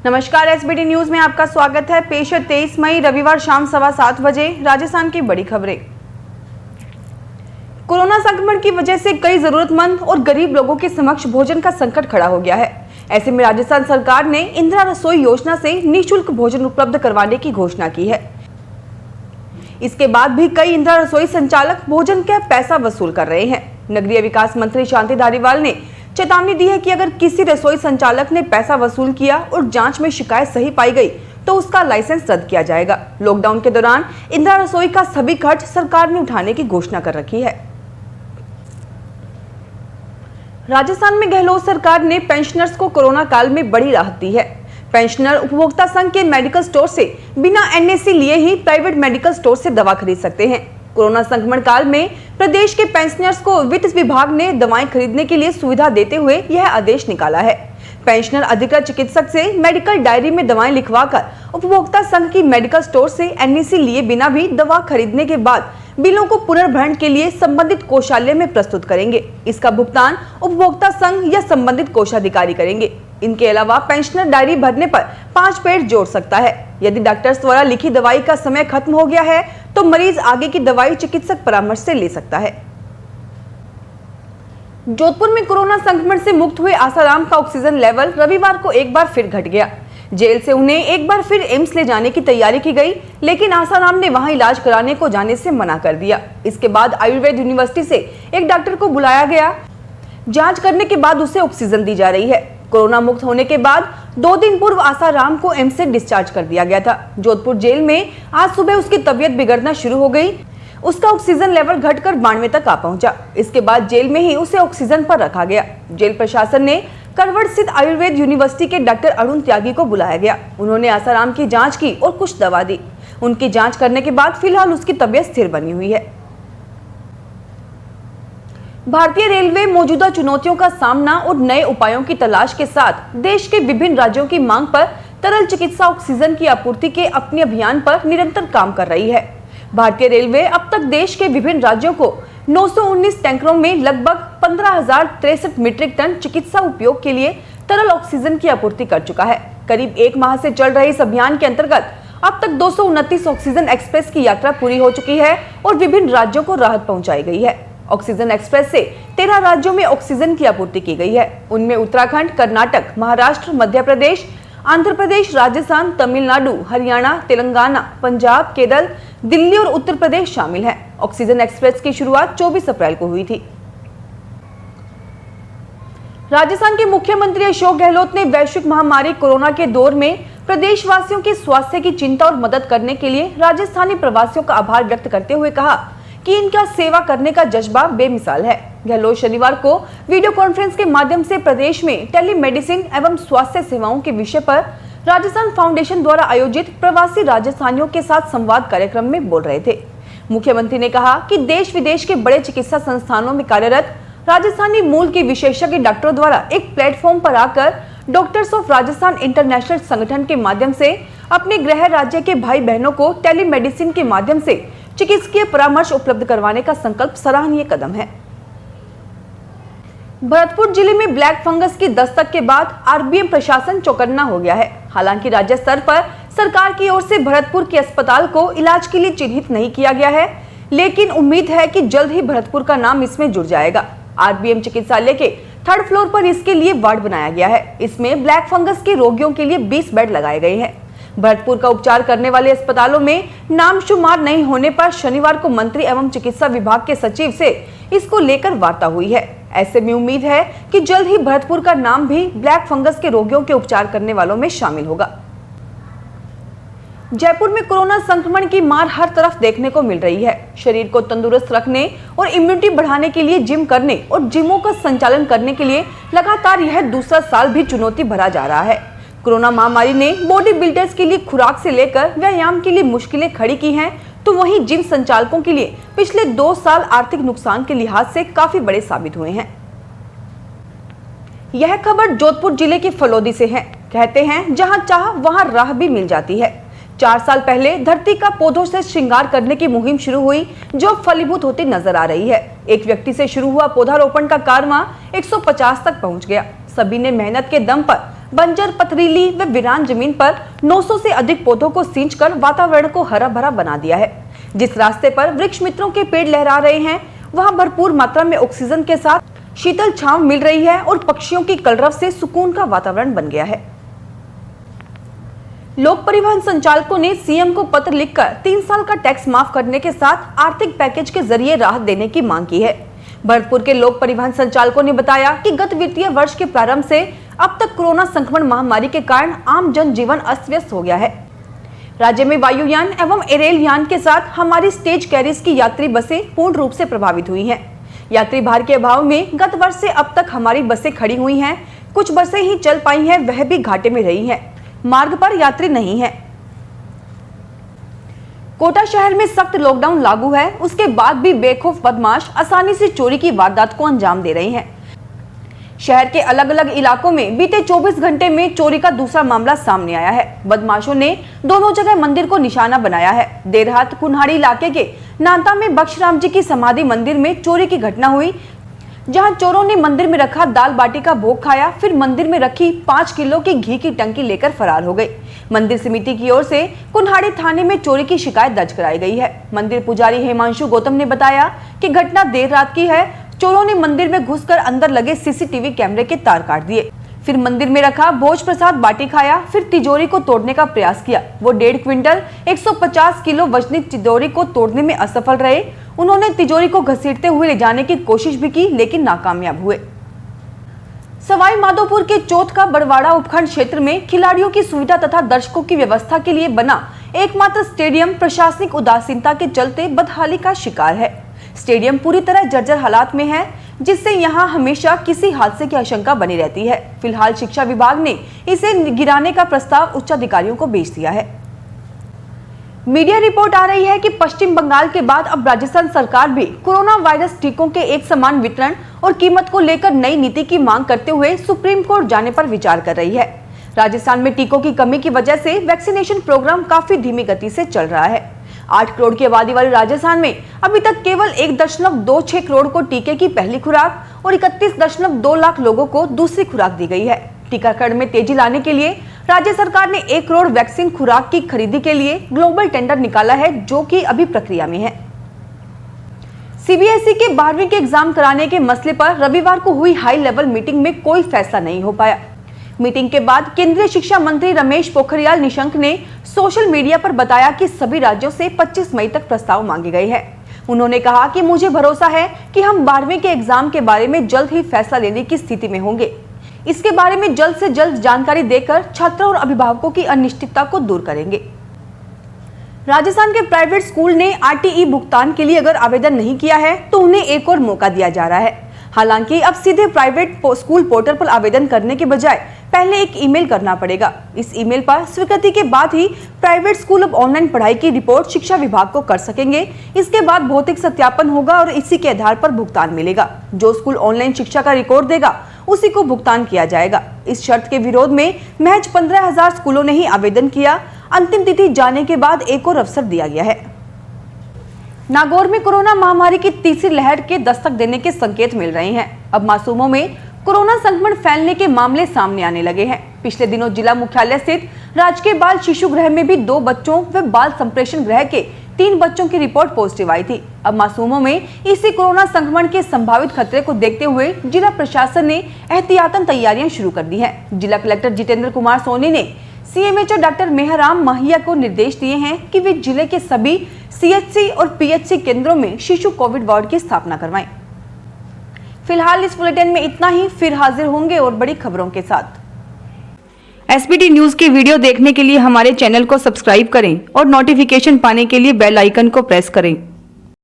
नमस्कार, SBT news में आपका स्वागत है। पेश है 23 मई रविवार शाम 7:15 बजे राजस्थान की बड़ी खबरें। कोरोना संक्रमण की वजह से कई जरूरतमंद और गरीब लोगों के समक्ष भोजन का संकट खड़ा हो गया है। ऐसे में राजस्थान सरकार ने इंदिरा रसोई योजना से निःशुल्क भोजन उपलब्ध करवाने की घोषणा की है। इसके बाद भी कई इंदिरा रसोई संचालक भोजन का पैसा वसूल कर रहे हैं। नगरीय विकास मंत्री शांति धारीवाल ने चेतावनी दी है कि अगर किसी रसोई संचालक ने पैसा वसूल किया और जांच में शिकायत सही पाई गई तो उसका लाइसेंस रद्द किया जाएगा। लॉकडाउन के दौरान इंदिरा रसोई का सभी खर्च सरकार ने उठाने की घोषणा कर रखी है। राजस्थान में गहलोत सरकार ने पेंशनर्स को कोरोना काल में बड़ी राहत दी है। पेंशनर उपभोक्ता संघ के मेडिकल स्टोर से बिना एनएसी लिए ही प्राइवेट मेडिकल स्टोर से दवा खरीद सकते हैं। कोरोना संक्रमण काल में प्रदेश के पेंशनर्स को वित्त विभाग ने दवाएं खरीदने के लिए सुविधा देते हुए यह आदेश निकाला है। पेंशनर अधिकृत चिकित्सक से मेडिकल डायरी में दवाएं लिखवाकर उपभोक्ता संघ की मेडिकल स्टोर से एनएसी लिए बिना भी दवा खरीदने के बाद बिलों को पुनर्भरण के लिए संबंधित कोषालय में प्रस्तुत करेंगे। इसका भुगतान उपभोक्ता संघ या संबंधित कोषाधिकारी करेंगे। इनके अलावा पेंशनर डायरी भरने पर 5 पेज जोड़ सकता है। यदि डॉक्टर्स द्वारा लिखी दवाई का समय खत्म हो गया है तो मरीज आगे की दवाई चिकित्सक परामर्श से ले सकता है। जोधपुर में कोरोना संक्रमण से मुक्त हुए आसाराम का ऑक्सीजन लेवल रविवार को एक बार फिर घट गया। जेल से उन्हें एक बार फिर एम्स ले जाने की तैयारी की गई, लेकिन आसाराम ने वहां इलाज कराने को जाने से मना कर दिया। इसके बाद आयुर्वेद यूनिवर्सिटी से एक डॉक्टर को बुलाया गया। जांच करने के बाद उसे ऑक्सीजन दी जा रही है। कोरोना मुक्त होने के बाद 2 दिन पूर्व आसाराम को एम्स से डिस्चार्ज कर दिया गया था। जोधपुर जेल में आज सुबह उसकी तबीयत बिगड़ना शुरू हो गई। उसका ऑक्सीजन लेवल घटकर 92 तक आ पहुंचा। इसके बाद जेल में ही उसे ऑक्सीजन पर रखा गया। जेल प्रशासन ने करवट स्थित आयुर्वेद यूनिवर्सिटी के डॉक्टर अरुण त्यागी को बुलाया गया। उन्होंने आसाराम की जांच की और कुछ दवा दी। उनकी जांच करने के बाद फिलहाल उसकी तबीयत स्थिर बनी हुई है। भारतीय रेलवे मौजूदा चुनौतियों का सामना और नए उपायों की तलाश के साथ देश के विभिन्न राज्यों की मांग पर तरल चिकित्सा ऑक्सीजन की आपूर्ति के अपने अभियान पर निरंतर काम कर रही है। भारतीय रेलवे अब तक देश के विभिन्न राज्यों को 919 टैंकरों में लगभग 15,063 मीट्रिक टन चिकित्सा उपयोग के लिए तरल ऑक्सीजन की आपूर्ति कर चुका है। करीब 1 माह से चल रहे इस अभियान के अंतर्गत अब तक 229 ऑक्सीजन एक्सप्रेस की यात्रा पूरी हो चुकी है और विभिन्न राज्यों को राहत पहुंचाई गई है। ऑक्सीजन एक्सप्रेस से 13 राज्यों में ऑक्सीजन की आपूर्ति की गई है। उनमें उत्तराखंड, कर्नाटक, महाराष्ट्र, मध्य प्रदेश, आंध्र प्रदेश, राजस्थान, तमिलनाडु, हरियाणा, तेलंगाना, पंजाब, केरल, दिल्ली और उत्तर प्रदेश शामिल हैं। ऑक्सीजन एक्सप्रेस की शुरुआत 24 अप्रैल को हुई थी। राजस्थान के मुख्यमंत्री अशोक गहलोत ने वैश्विक महामारी कोरोना के दौर में प्रदेशवासियों के स्वास्थ्य की चिंता और मदद करने के लिए राजस्थानी प्रवासियों का आभार व्यक्त करते हुए कहा कि इनका सेवा करने का जज्बा बेमिसाल है। गहलोत शनिवार को वीडियो कॉन्फ्रेंस के माध्यम से प्रदेश में टेलीमेडिसिन एवं स्वास्थ्य सेवाओं के विषय पर राजस्थान फाउंडेशन द्वारा आयोजित प्रवासी राजस्थानियों के साथ संवाद कार्यक्रम में बोल रहे थे। मुख्यमंत्री ने कहा कि देश विदेश के बड़े चिकित्सा संस्थानों में कार्यरत राजस्थानी मूल के विशेषज्ञ डॉक्टरों द्वारा एक प्लेटफॉर्म पर आकर डॉक्टर्स ऑफ राजस्थान इंटरनेशनल संगठन के माध्यम से अपने गृह राज्य के भाई बहनों को टेलीमेडिसिन के माध्यम से चिकित्सकीय परामर्श उपलब्ध करवाने का संकल्प सराहनीय कदम है। भरतपुर जिले में ब्लैक फंगस की दस्तक के बाद आरबीएम प्रशासन चौकन्ना हो गया है। हालांकि राज्य स्तर पर सरकार की ओर से भरतपुर के अस्पताल को इलाज के लिए चिन्हित नहीं किया गया है, लेकिन उम्मीद है कि जल्द ही भरतपुर का नाम इसमें जुड़ जाएगा। आरबीएम चिकित्सालय के 3rd फ्लोर पर इसके लिए वार्ड बनाया गया है। इसमें ब्लैक फंगस के रोगियों के लिए 20 बेड लगाए गए हैं। भरतपुर का उपचार करने वाले अस्पतालों में नाम शुमार नहीं होने पर शनिवार को मंत्री एवं चिकित्सा विभाग के सचिव से इसको लेकर वार्ता हुई है। ऐसे में उम्मीद है कि जल्द ही भरतपुर का नाम भी ब्लैक फंगस के रोगियों के उपचार करने वालों में शामिल होगा। जयपुर में कोरोना संक्रमण की मार हर तरफ देखने को मिल रही है। शरीर को तंदुरुस्त रखने और इम्यूनिटी बढ़ाने के लिए जिम करने और जिमों का संचालन करने के लिए लगातार यह दूसरा साल भी चुनौती भरा जा रहा है। कोरोना महामारी ने बॉडी बिल्डर्स के लिए खुराक से लेकर व्यायाम के लिए मुश्किलें खड़ी की हैं, तो वहीं जिम संचालकों के लिए पिछले 2 साल आर्थिक नुकसान के लिहाज से काफी बड़े साबित हुए हैं। यह खबर जोधपुर जिले के फलोदी से है। कहते हैं जहां चाह वहां राह भी मिल जाती है। 4 साल पहले धरती का पौधों से श्रृंगार करने की मुहिम शुरू हुई, जो फलीभूत होती नजर आ रही है। एक व्यक्ति से शुरू हुआ पौधारोपण का कारवां 150 तक पहुंच गया। सभी ने मेहनत के दम पर बंजर, पथरीली व वीरान जमीन पर 900 से अधिक पौधों को सींचकर वातावरण को हरा भरा बना दिया है। जिस रास्ते पर वृक्ष मित्रों के पेड़ लहरा रहे हैं, वहां भरपूर मात्रा में ऑक्सीजन के साथ शीतल छांव मिल रही है और पक्षियों की कलरव से सुकून का वातावरण बन गया है। लोक परिवहन संचालकों ने सीएम को पत्र लिखकर 3 साल का टैक्स माफ करने के साथ आर्थिक पैकेज के जरिए राहत देने की मांग की है। भरतपुर के लोक परिवहन संचालकों ने बताया कि गत वित्तीय वर्ष के प्रारंभ से अब तक कोरोना संक्रमण महामारी के कारण आम जनजीवन अस्त व्यस्त हो गया है। राज्य में वायुयान एवं एरेल यान के साथ हमारी स्टेज कैरिज की यात्री बसें पूर्ण रूप से प्रभावित हुई हैं। यात्री भार के अभाव में गत वर्ष से अब तक हमारी बसें खड़ी हुई हैं। कुछ बसें ही चल पाई हैं, वह भी घाटे में रही हैं। मार्ग पर यात्री नहीं है। कोटा शहर में सख्त लॉकडाउन लागू है, उसके बाद भी बेखौफ बदमाश आसानी से चोरी की वारदात को अंजाम दे रहे हैं। शहर के अलग अलग इलाकों में बीते 24 घंटे में चोरी का दूसरा मामला सामने आया है। बदमाशों ने दोनों जगह मंदिर को निशाना बनाया है। देर रात कुन्हाड़ी इलाके के नांता में बख्शराम जी की समाधि मंदिर में चोरी की घटना हुई, जहां चोरों ने मंदिर में रखा दाल बाटी का भोग खाया, फिर मंदिर में रखी 5 किलो की घी की टंकी लेकर फरार हो गए। मंदिर समिति की ओर से कुन्हाड़ी थाने में चोरी की शिकायत दर्ज कराई गई है। मंदिर पुजारी हिमांशु गौतम ने बताया कि घटना देर रात की है। चोरों ने मंदिर में घुसकर अंदर लगे सीसीटीवी कैमरे के तार काट दिए, फिर मंदिर में रखा भोज प्रसाद बाटी खाया, फिर तिजोरी को तोड़ने का प्रयास किया। वो 1.5 क्विंटल 150 किलो वजनी तिजोरी को तोड़ने में असफल रहे। उन्होंने तिजोरी को घसीटते हुए ले जाने की कोशिश भी की, लेकिन नाकामयाब हुए। सवाई माधोपुर के चौथ का बड़वाड़ा उपखंड क्षेत्र में खिलाड़ियों की सुविधा तथा दर्शकों की व्यवस्था के लिए बना एकमात्र स्टेडियम प्रशासनिक उदासीनता के चलते बदहाली का शिकार है। स्टेडियम पूरी तरह जर्जर हालात में है, जिससे यहां हमेशा किसी हादसे की आशंका बनी रहती है। फिलहाल शिक्षा विभाग ने इसे गिराने का प्रस्ताव उच्च अधिकारियों को भेज दिया है। मीडिया रिपोर्ट आ रही है कि पश्चिम बंगाल के बाद अब राजस्थान सरकार भी कोरोना वायरस टीकों के एक समान वितरण और कीमत को लेकर नई नीति की मांग करते हुए सुप्रीम कोर्ट जाने पर विचार कर रही है। राजस्थान में टीकों की कमी की वजह से वैक्सीनेशन प्रोग्राम काफी धीमी गति से चल रहा है। 8 करोड़ की आबादी वाले राजस्थान में अभी तक केवल 1.26 करोड़ को टीके की पहली खुराक और 31.2 लाख लोगों को दूसरी खुराक दी गई है। टीकाकरण में तेजी लाने के लिए राज्य सरकार ने 1 करोड़ वैक्सीन खुराक की खरीदी के लिए ग्लोबल टेंडर निकाला है, जो कि अभी प्रक्रिया में है। सीबीएसई के 12वीं के एग्जाम कराने के मसले पर रविवार को हुई हाई लेवल मीटिंग में कोई फैसला नहीं हो पाया। मीटिंग के बाद केंद्रीय शिक्षा मंत्री रमेश पोखरियाल निशंक ने सोशल मीडिया पर बताया कि सभी राज्यों से 25 मई तक प्रस्ताव मांगे गए हैं। उन्होंने कहा कि मुझे भरोसा है कि हम 12वीं के एग्जाम के बारे में जल्द ही फैसला लेने की स्थिति में होंगे। इसके बारे में जल्द से जल्द जानकारी देकर छात्रों और अभिभावकों की अनिश्चितता को दूर करेंगे। राजस्थान के प्राइवेट स्कूल ने आरटीई भुगतान के लिए अगर आवेदन नहीं किया है तो उन्हें एक और मौका दिया जा रहा है। हालांकि अब सीधे प्राइवेट स्कूल पोर्टल पर आवेदन करने के बजाय पहले एक ईमेल करना पड़ेगा। इस ईमेल पर स्वीकृति के बाद ही प्राइवेट स्कूल अब ऑनलाइन पढ़ाई की रिपोर्ट शिक्षा विभाग को कर सकेंगे। इसके बाद भौतिक सत्यापन होगा और इसी के आधार पर भुगतान मिलेगा। जो स्कूल ऑनलाइन शिक्षा का रिकॉर्ड देगा उसी को भुगतान किया जाएगा। इस शर्त के विरोध में महज 15,000 स्कूलों ने ही आवेदन किया। अंतिम तिथि जाने के बाद एक और अवसर दिया गया है। नागौर में कोरोना महामारी की तीसरी लहर के दस्तक देने के संकेत मिल रहे हैं। अब मासूमों में कोरोना संक्रमण फैलने के मामले सामने आने लगे हैं। पिछले दिनों जिला मुख्यालय स्थित राजकीय बाल शिशु गृह में भी 2 बच्चों व बाल संप्रेषण गृह के 3 बच्चों की रिपोर्ट पॉजिटिव आई थी। अब मासूमों में इसी कोरोना संक्रमण के संभावित खतरे को देखते हुए जिला प्रशासन ने एहतियातन तैयारियां शुरू कर दी है। जिला कलेक्टर जितेंद्र कुमार सोनी ने सीएमएचओ डॉक्टर मेहराम महिया को निर्देश दिए हैं कि वे जिले के सभी सीएचसी और पीएचसी केंद्रों में शिशु कोविड वार्ड की स्थापना करवाएं। फिलहाल इस बुलेटिन में इतना ही, फिर हाजिर होंगे और बड़ी खबरों के साथ। एसबीटी न्यूज के वीडियो देखने के लिए हमारे चैनल को सब्सक्राइब करें और नोटिफिकेशन पाने के लिए बेल आइकन को प्रेस करें।